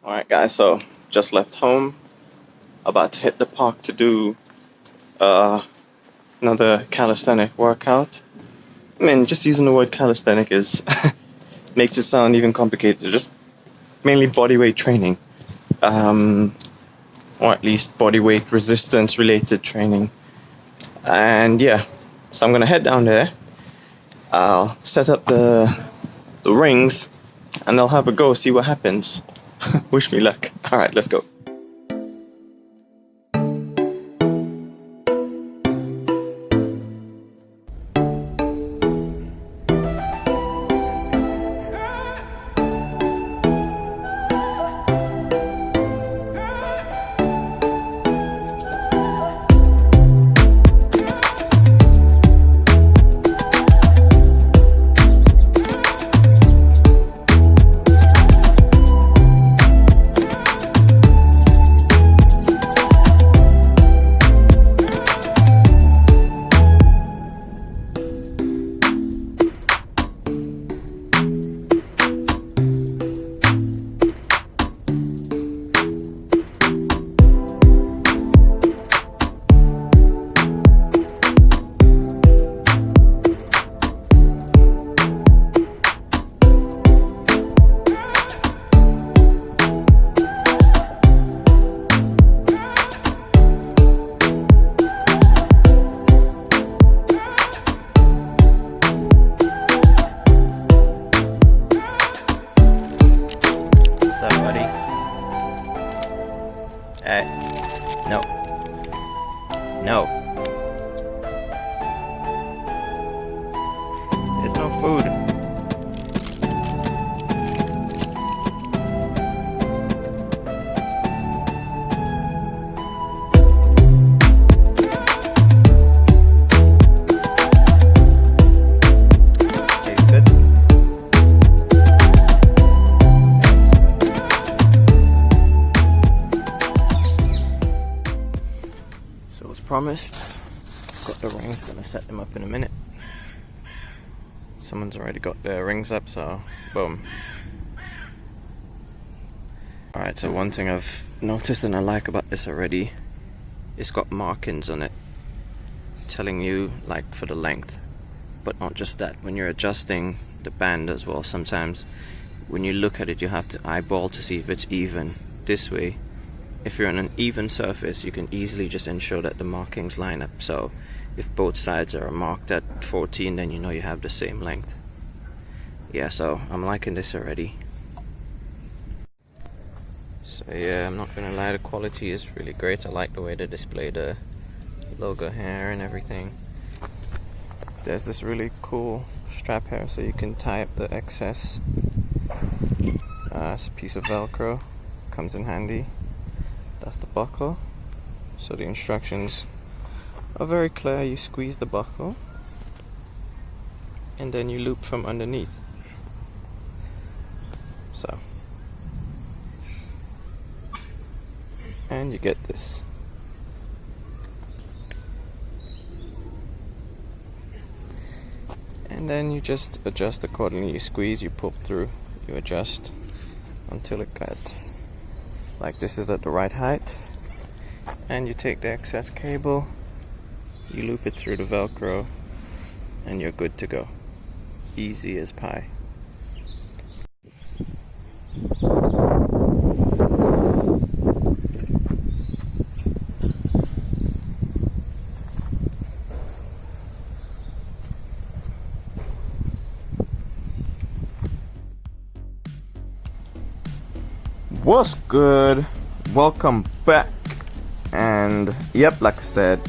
Alright guys, so just left home, about to hit the park to do another calisthenic workout. I mean, just using the word calisthenic is makes it sound even complicated. Just mainly body weight training, or at least body weight resistance related training. And yeah, so I'm gonna head down there. I'll set up the rings, and I'll have a go, see what happens. Wish me luck. Alright, let's go. No. No. There's no food. Promised. Got the rings, gonna set them up in a minute. Someone's already got their rings up, so boom. Alright, so one thing I've noticed and I like about this already, it's got markings on it telling you like for the length. But not just that, when you're adjusting the band as well, sometimes when you look at it you have to eyeball to see if it's even. This way, if you're on an even surface, you can easily just ensure that the markings line up. So if both sides are marked at 14, then you know you have the same length. Yeah, so I'm liking this already. So yeah, I'm not gonna lie, the quality is really great. I like the way they display the logo here and everything. There's this really cool strap here so you can tie up the excess. It's a piece of Velcro, comes in handy. That's the buckle. So the instructions are very clear. You squeeze the buckle and then you loop from underneath. So, and you get this. And then you just adjust accordingly. You squeeze, you pull through, you adjust until it gets like this is at the right height, and you take the excess cable, you loop it through the Velcro, and you're good to go. Easy as pie. What's good? Welcome back. And yep, like I said,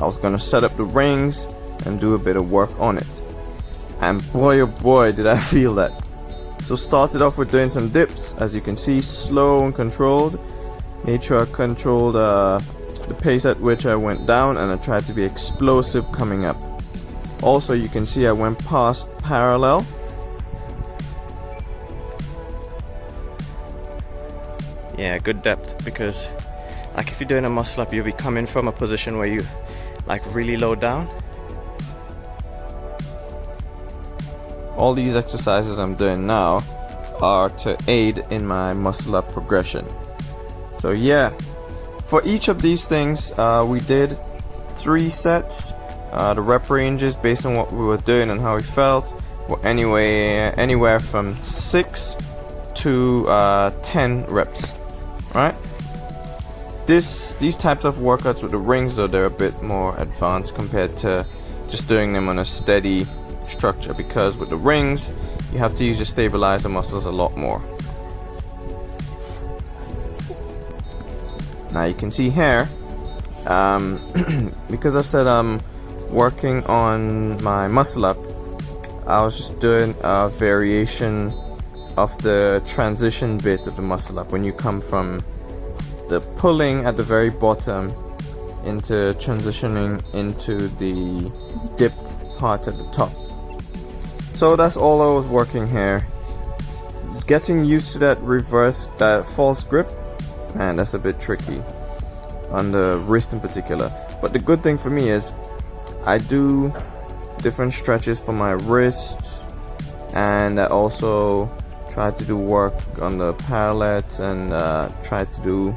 I was gonna set up the rings and do a bit of work on it, and boy oh boy did I feel that. So started off with doing some dips, as you can see, slow and controlled. Made sure I controlled the pace at which I went down, and I tried to be explosive coming up. Also, you can see I went past parallel. Yeah, good depth, because like if you're doing a muscle up, you'll be coming from a position where you like really low down. All these exercises I'm doing now are to aid in my muscle up progression. So yeah, for each of these things we did 3 sets. The rep ranges based on what we were doing and how we felt were anywhere from 6 to 10 reps, right? These types of workouts with the rings, though, they're a bit more advanced compared to just doing them on a steady structure, because with the rings you have to use your stabilizer muscles a lot more. Now you can see here, because I said I'm working on my muscle up, I was just doing a variation of the transition bit of the muscle up, when you come from the pulling at the very bottom into transitioning into the dip part at the top. So that's all I was working here. Getting used to that false grip, man, that's a bit tricky on the wrist in particular. But the good thing for me is I do different stretches for my wrist, and I also try to do work on the parallels, and try to do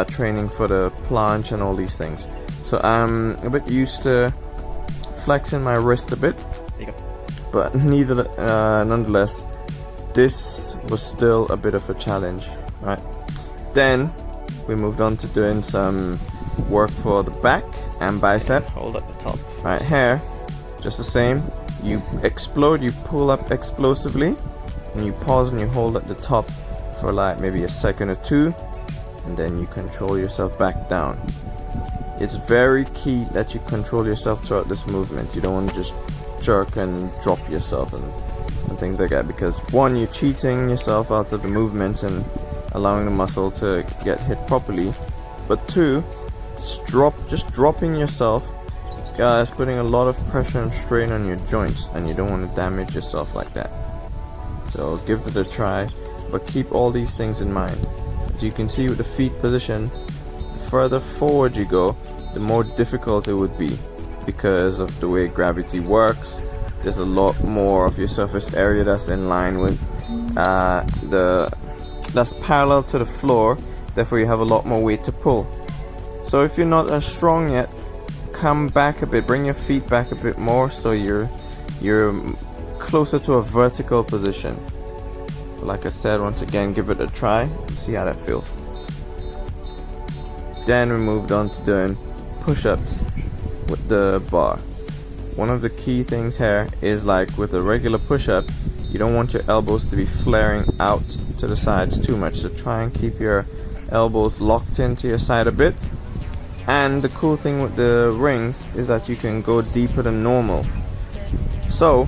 training for the planche and all these things. So I'm a bit used to flexing my wrist a bit, but nonetheless, this was still a bit of a challenge, right? Then we moved on to doing some work for the back and bicep. Hold at the top. Right here, just the same. You explode, you pull up explosively, and you pause and you hold at the top for like maybe a second or two, and then you control yourself back down. It's very key that you control yourself throughout this movement. You don't want to just jerk and drop yourself and things like that, because one, you're cheating yourself out of the movement and allowing the muscle to get hit properly, but two, just dropping yourself, guys, putting a lot of pressure and strain on your joints, and you don't want to damage yourself like that. So give it a try, but keep all these things in mind. As you can see with the feet position, the further forward you go, the more difficult it would be, because of the way gravity works. There's a lot more of your surface area that's in line with that's parallel to the floor, therefore you have a lot more weight to pull. So if you're not as strong yet, come back a bit, bring your feet back a bit more, so you're closer to a vertical position. Like I said, once again, give it a try and see how that feels. Then we moved on to doing push-ups with the bar. One of the key things here is, like with a regular push-up, you don't want your elbows to be flaring out to the sides too much, so try and keep your elbows locked into your side a bit. And the cool thing with the rings is that you can go deeper than normal. So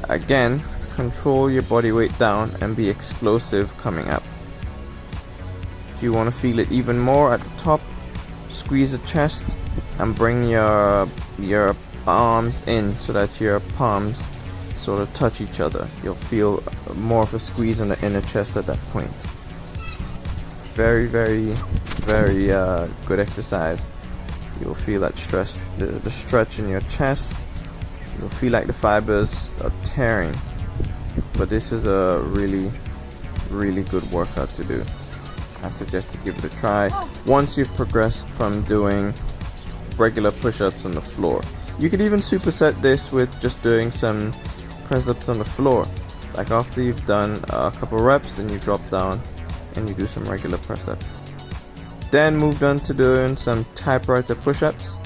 again, control your body weight down and be explosive coming up. If you want to feel it even more at the top, squeeze the chest and bring your arms in so that your palms sort of touch each other. You'll feel more of a squeeze on the inner chest at that point. Very, very, very good exercise. You'll feel that stress, the stretch in your chest. You'll feel like the fibers are tearing. But this is a really, really good workout to do. I suggest you give it a try once you've progressed from doing regular push-ups on the floor. You could even superset this with just doing some press-ups on the floor. Like after you've done a couple reps, then you drop down and you do some regular press-ups. Then moved on to doing some typewriter push-ups.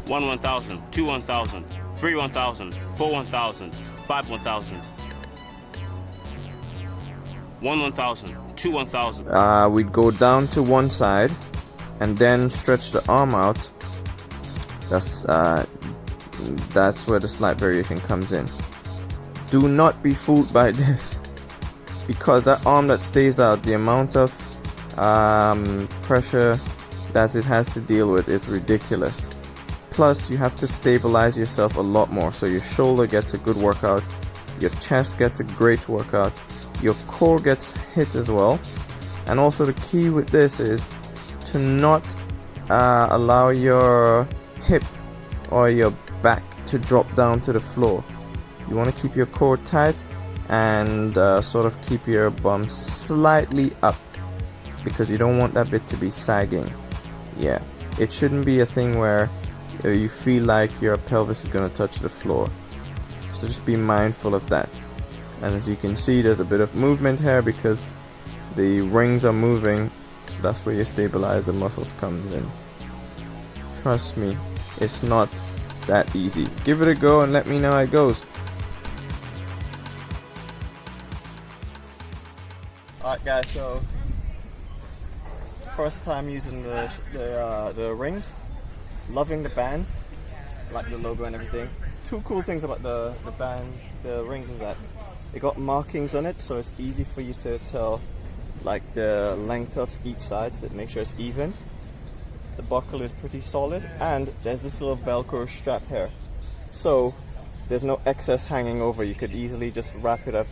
1 1000, 2 1000, 3 1000, 4 1000, 5 1000. 1 1000, 2 1000. We'd go down to one side and then stretch the arm out. That's where the slight variation comes in. Do not be fooled by this, because that arm that stays out, the amount of pressure that it has to deal with is ridiculous. Plus, you have to stabilize yourself a lot more, so your shoulder gets a good workout, your chest gets a great workout, your core gets hit as well. And also the key with this is to not allow your hip or your back to drop down to the floor. You want to keep your core tight and sort of keep your bum slightly up, because you don't want that bit to be sagging. Yeah, it shouldn't be a thing where you feel like your pelvis is going to touch the floor, so just be mindful of that. And as you can see, there's a bit of movement here because the rings are moving, so that's where your stabilizer muscles comes in. Trust me, it's not that easy. Give it a go and let me know how it goes. Alright guys, so first time using the rings. Loving the bands, like the logo and everything. Two cool things about the rings is that it got markings on it, so it's easy for you to tell like the length of each side, so it makes sure it's even. The buckle is pretty solid, and there's this little Velcro strap here, so there's no excess hanging over. You could easily just wrap it up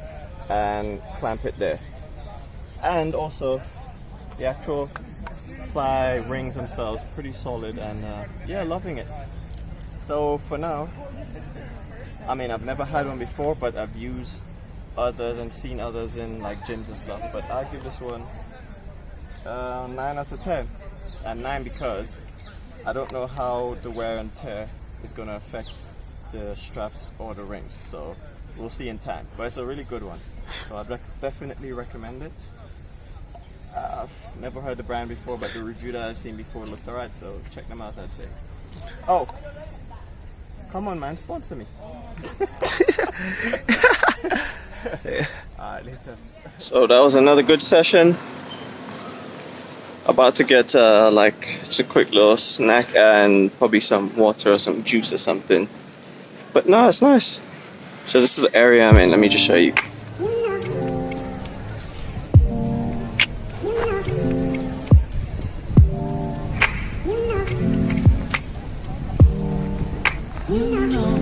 and clamp it there. And also the actual ply rings themselves pretty solid, and yeah, loving it. So for now, I mean, I've never had one before, but I've used others and seen others in like gyms and stuff, but I give this one 9 out of 10. And 9 because I don't know how the wear and tear is going to affect the straps or the rings, so we'll see in time. But it's a really good one, so I'd definitely recommend it. I've never heard the brand before, but the review that I've seen before looked alright, so check them out, I'd say. Oh, come on man, sponsor me. Alright, later. So that was another good session. About to get like just a quick little snack and probably some water or some juice or something. But no, it's nice. So this is the area I'm in. Let me just show you. You know.